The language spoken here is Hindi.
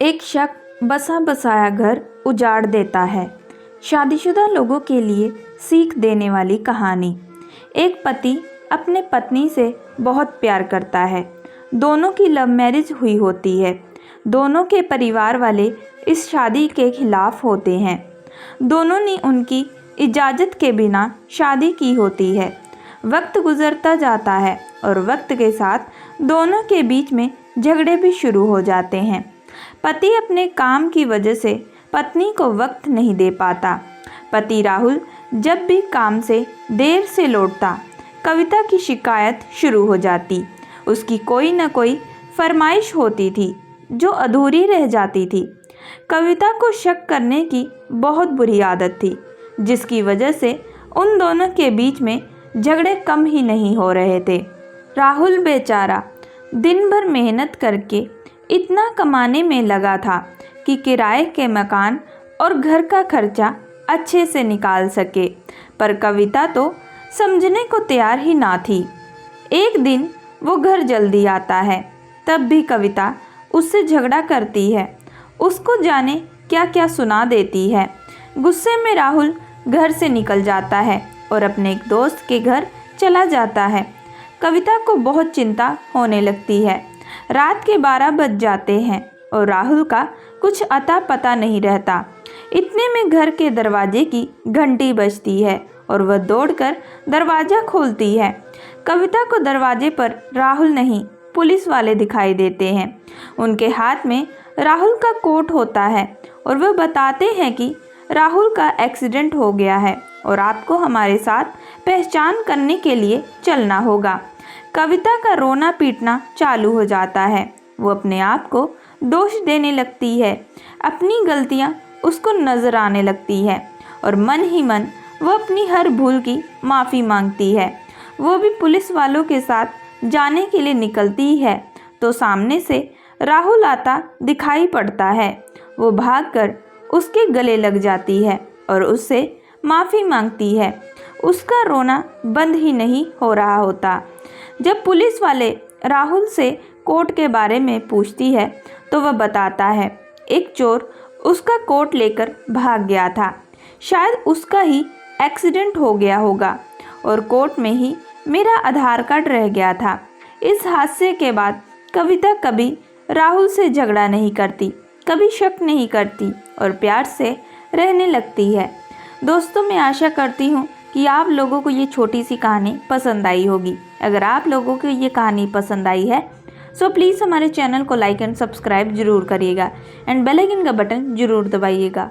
एक शख्स बसा बसाया घर उजाड़ देता है। शादीशुदा लोगों के लिए सीख देने वाली कहानी। एक पति अपने पत्नी से बहुत प्यार करता है। दोनों की लव मैरिज हुई होती है। दोनों के परिवार वाले इस शादी के खिलाफ होते हैं। दोनों ने उनकी इजाज़त के बिना शादी की होती है। वक्त गुजरता जाता है और वक्त के साथ दोनों के बीच में झगड़े भी शुरू हो जाते हैं। पति अपने काम की वजह से पत्नी को वक्त नहीं दे पाता। पति राहुल जब भी काम से देर से लौटता, कविता की शिकायत शुरू हो जाती। उसकी कोई न कोई फरमाइश होती थी जो अधूरी रह जाती थी। कविता को शक करने की बहुत बुरी आदत थी, जिसकी वजह से उन दोनों के बीच में झगड़े कम ही नहीं हो रहे थे। राहुल बेचारा दिन भर मेहनत करके इतना कमाने में लगा था कि किराए के मकान और घर का खर्चा अच्छे से निकाल सके, पर कविता तो समझने को तैयार ही ना थी। एक दिन वो घर जल्दी आता है, तब भी कविता उससे झगड़ा करती है। उसको जाने क्या क्या सुना देती है। गुस्से में राहुल घर से निकल जाता है और अपने एक दोस्त के घर चला जाता है। कविता को बहुत चिंता होने लगती है। रात के 12 बज जाते हैं और राहुल का कुछ अता पता नहीं रहता। इतने में घर के दरवाजे की घंटी बजती है और वह दौड़कर दरवाज़ा खोलती है। कविता को दरवाजे पर राहुल नहीं, पुलिस वाले दिखाई देते हैं। उनके हाथ में राहुल का कोट होता है और वह बताते हैं कि राहुल का एक्सीडेंट हो गया है और आपको हमारे साथ पहचान करने के लिए चलना होगा। कविता का रोना पीटना चालू हो जाता है। वो अपने आप को दोष देने लगती है। अपनी गलतियां उसको नज़र आने लगती है और मन ही मन वो अपनी हर भूल की माफ़ी मांगती है। वो भी पुलिस वालों के साथ जाने के लिए निकलती है तो सामने से राहुल आता दिखाई पड़ता है। वो भागकर उसके गले लग जाती है और उससे माफ़ी मांगती है। उसका रोना बंद ही नहीं हो रहा होता। जब पुलिस वाले राहुल से कोट के बारे में पूछती है तो वह बताता है, एक चोर उसका कोट लेकर भाग गया था। शायद उसका ही एक्सीडेंट हो गया होगा और कोट में ही मेरा आधार कार्ड रह गया था। इस हादसे के बाद कविता कभी राहुल से झगड़ा नहीं करती, कभी शक नहीं करती और प्यार से रहने लगती है। दोस्तों, मैं आशा करती हूँ कि आप लोगों को ये छोटी सी कहानी पसंद आई होगी। अगर आप लोगों को ये कहानी पसंद आई है सो प्लीज़ हमारे चैनल को लाइक एंड सब्सक्राइब ज़रूर करिएगा एंड बेल आइकन का बटन ज़रूर दबाइएगा।